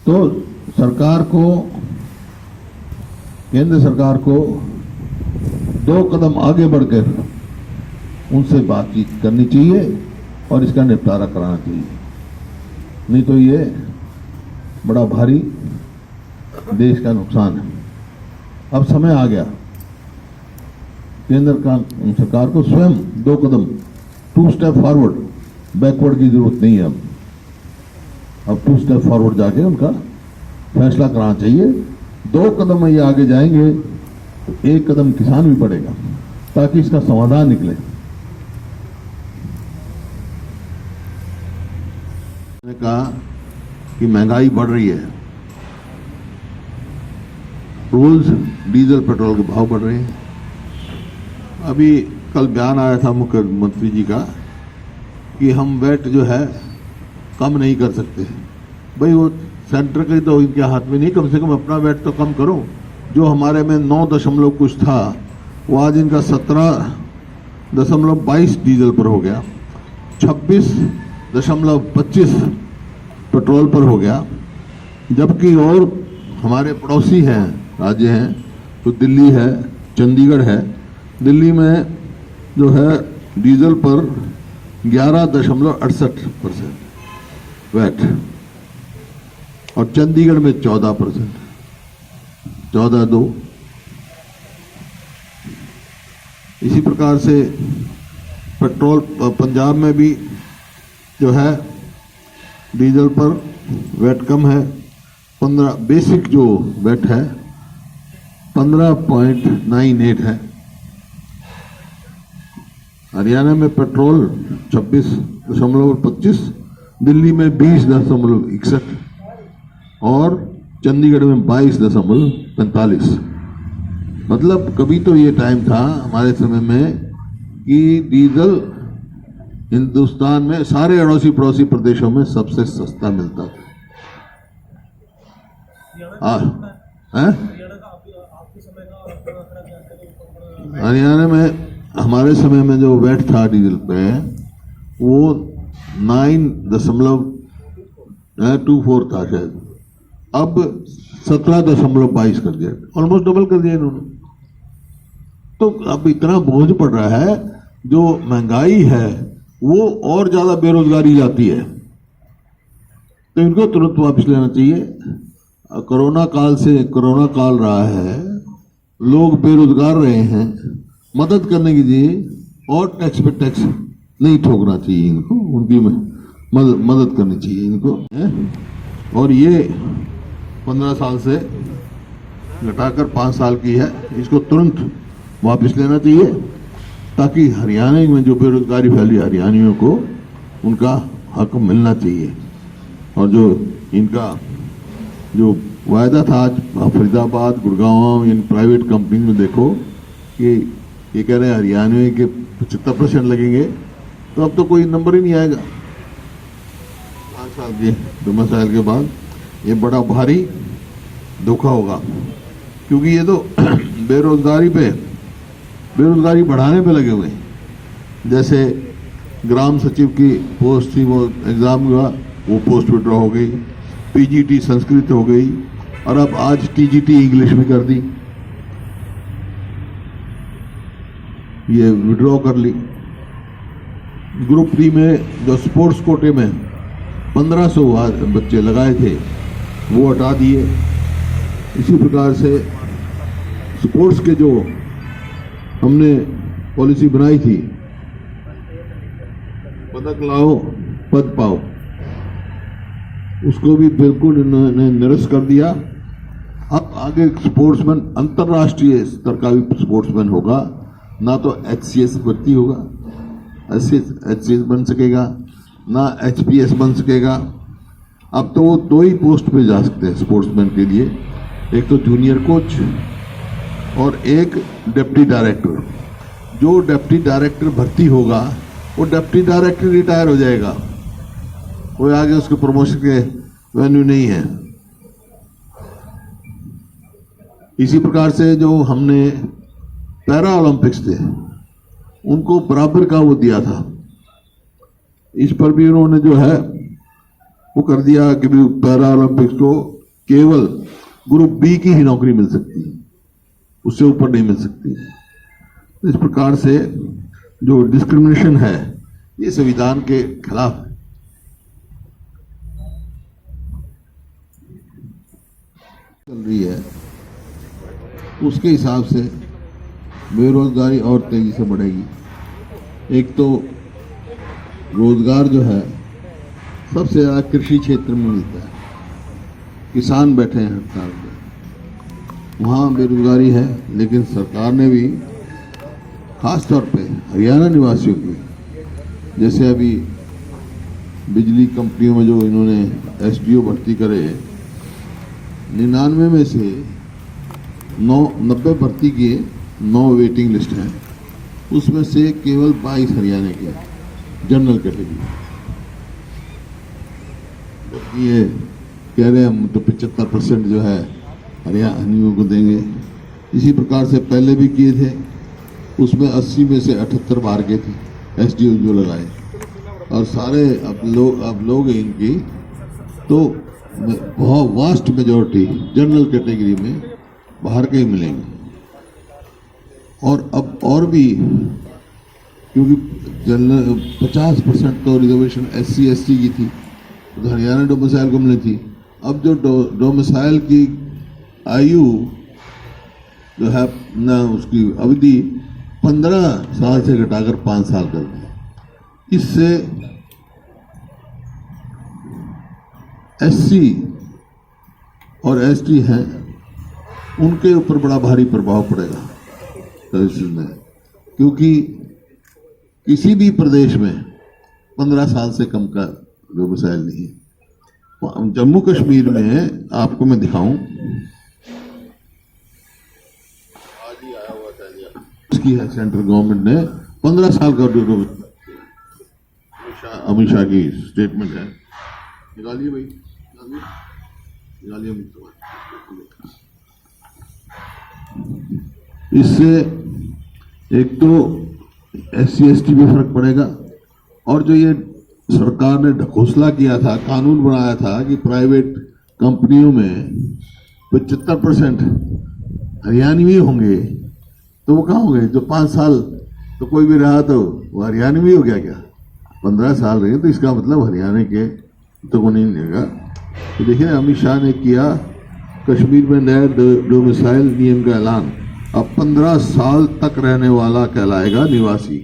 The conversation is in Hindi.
तो सरकार को, केंद्र सरकार को 2 कदम आगे बढ़कर उनसे बातचीत करनी चाहिए और इसका निपटारा कराना चाहिए। नहीं तो ये बड़ा भारी देश का नुकसान है। अब समय आ गया केंद्र का सरकार को स्वयं 2 कदम, 2 स्टेप फॉरवर्ड, बैकवर्ड की जरूरत नहीं है। अब 2 स्टेप फॉरवर्ड जाके उनका फैसला कराना चाहिए। 2 कदम ये आगे जाएंगे तो 1 कदम किसान भी बढ़ेगा ताकि इसका समाधान निकले। मैंने कहा कि महंगाई बढ़ रही है, रोज डीजल पेट्रोल के भाव बढ़ रहे हैं। अभी कल बयान आया था मुख्यमंत्री जी का कि हम वैट जो है कम नहीं कर सकते। भाई वो सेंटर के तो इनके हाथ में नहीं, कम से कम अपना वैट तो कम करो। जो हमारे में 9 दशमलव कुछ था वो आज इनका 17.22 डीजल पर हो गया, 26.25 पेट्रोल पर हो गया। जबकि और हमारे पड़ोसी हैं, राज्य हैं, तो दिल्ली है, चंडीगढ़ है। दिल्ली में जो है डीजल पर 11.68% वैट और चंडीगढ़ में 14%, 14.2। इसी प्रकार से पेट्रोल पंजाब में भी जो है डीजल पर वैट कम है, 15 बेसिक जो वैट है 15.98 है। हरियाणा में पेट्रोल 26.25, दिल्ली में 20.61 और चंडीगढ़ में 22.45। मतलब कभी तो ये टाइम था हमारे समय में कि डीजल हिंदुस्तान में सारे अड़ोसी पड़ोसी प्रदेशों में सबसे सस्ता मिलता था। हरियाणा में हमारे समय में जो वैट था डीजल पे वो 9.24 था शायद, अब 17.22 कर दिया, ऑलमोस्ट डबल कर दिया इन्होंने। तो अब इतना बोझ पड़ रहा है, जो महंगाई है वो और ज्यादा बेरोजगारी लाती है, तो इनको तुरंत वापस लेना चाहिए। कोरोना काल रहा है, लोग बेरोजगार रहे हैं, मदद करने की चाहिए और टैक्स पे टैक्स नहीं ठोकना चाहिए इनको, उनकी मदद करनी चाहिए इनको। और ये 15 साल से घटाकर 5 साल की है, इसको तुरंत वापस लेना चाहिए ताकि हरियाणा में जो बेरोजगारी फैली हरियाणियों को उनका हक मिलना चाहिए। और जो इनका जो वायदा था आज Faridabad, Gurgaon, in private company में देखो कि ये कह रहे हैं हरियाणा के 75% लगेंगे, तो अब तो कोई नंबर ही नहीं आएगा 5 साल के 2 साल के बाद। ये बड़ा भारी धोखा होगा, क्योंकि ये तो बेरोजगारी बढ़ाने पे लगे हुए हैं। जैसे ग्राम सचिव की पोस्ट थी, वो एग्जाम हुआ, वो पोस्ट विड्रॉ हो गई, पीजीटी संस्कृत हो गई और अब आज टीजीटी इंग्लिश में कर दी, ये विड्रॉ कर ली। ग्रुप डी में जो स्पोर्ट्स कोटे में 1500 बच्चे लगाए थे वो हटा दिए। इसी प्रकार से स्पोर्ट्स के जो हमने पॉलिसी बनाई थी, पदक लाओ पद पाओ, उसको भी बिल्कुल इन्होंने निरस्त कर दिया। अब आगे स्पोर्ट्समैन अंतर्राष्ट्रीय स्तर का भी स्पोर्ट्समैन होगा, ना तो HCS भर्ती होगा, HCS बन सकेगा, ना HPS बन सकेगा। अब तो वो 2 ही पोस्ट पे जा सकते हैं स्पोर्ट्समैन के लिए, एक तो जूनियर कोच और एक डिप्टी डायरेक्टर। जो डिप्टी डायरेक्टर भर्ती होगा वो डिप्टी डायरेक्टर रिटायर हो जाएगा, वो आगे उसके प्रमोशन के वेन्यू नहीं है। इसी प्रकार से जो हमने पैरा ओलंपिक्स थे उनको बराबर का वो दिया था, इस पर भी उन्होंने जो है वो कर दिया कि भी पैरा ओलंपिक्स को केवल ग्रुप बी की ही नौकरी मिल सकती है, उससे ऊपर नहीं मिल सकती। इस प्रकार से जो डिस्क्रिमिनेशन है ये संविधान के खिलाफ है। चल रही है उसके हिसाब से बेरोजगारी और तेजी से बढ़ेगी। एक तो रोजगार जो है सबसे ज़्यादा कृषि क्षेत्र में मिलता है, किसान बैठे हैं हड़ताल पे, वहाँ बेरोजगारी है। लेकिन सरकार ने भी खास तौर पे हरियाणा निवासियों की, जैसे अभी बिजली कंपनियों में जो इन्होंने एसडीओ भर्ती करे, 99 में से 90 भर्ती किए, 9 वेटिंग लिस्ट हैं, उसमें से केवल 22 हरियाणा के जनरल कैटेगरी। ये कह रहे हैं हम तो 75% जो है हरियाणियों को देंगे। इसी प्रकार से पहले भी किए थे, उसमें 80 में से 78 बाहर के थे एसडीओ जो लगाए, और सारे अब लोग इनकी तो बहुत वास्ट मेजॉरिटी जनरल कैटेगरी में बाहर के ही मिलेंगे। और अब और भी, क्योंकि जनरल 50% तो रिजर्वेशन SC ST की थी, तो हरियाणा डोमिसाइल को मिली थी। अब जो डोमिसाइल की आयु जो है ना, उसकी अवधि 15 साल से घटाकर 5 साल कर दी। इससे SC और ST हैं, उनके ऊपर बड़ा भारी प्रभाव पड़ेगा में, क्योंकि किसी भी प्रदेश में 15 साल से कम का डोमिसाइल नहीं है। जम्मू कश्मीर में आपको मैं दिखाऊं, इसकी है सेंट्रल गवर्नमेंट ने 15 साल का अमित शाह की स्टेटमेंट है। निकालिए भाई, निकालिए। इससे एक तो SC ST भी फर्क पड़ेगा, और जो ये सरकार ने ढकोसला किया था, कानून बनाया था कि प्राइवेट कंपनियों में 75% हरियाणवी होंगे, तो वो कहाँ हो गए? जो 5 साल तो कोई भी रहा तो वो हरियाणवी हो गया क्या? 15 साल रहे तो इसका मतलब हरियाणा के तो को नहीं मिलेगा। तो देखिए अमित शाह ने किया कश्मीर में नया डोमिसाइल नियम का ऐलान। अब 15 साल तक रहने वाला कहलाएगा निवासी।